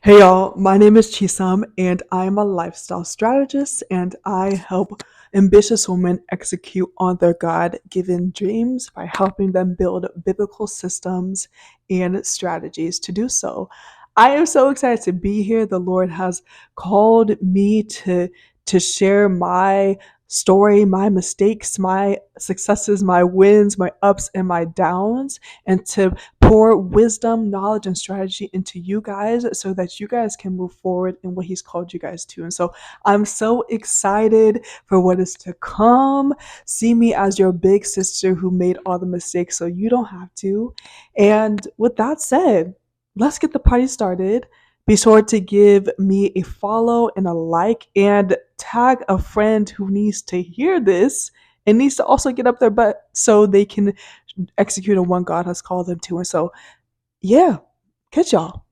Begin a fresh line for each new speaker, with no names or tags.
Hey y'all, my name is Chisam and I'm a lifestyle strategist and I help ambitious women execute on their God-given dreams by helping them build biblical systems and strategies to do so. I am so excited to be here. The Lord has called me to share my story, my mistakes, my successes, my wins, my ups and my downs, and to pour wisdom, knowledge, and strategy into you guys so that you guys can move forward in what He's called you guys to. And so I'm so excited for what is to come. See me as your big sister who made all the mistakes so you don't have to. And with that said, let's get the party started. Be sure to give me a follow and a like and tag a friend who needs to hear this and needs to also get up their butt so they can execute on what God has called them to. And so, yeah, catch y'all.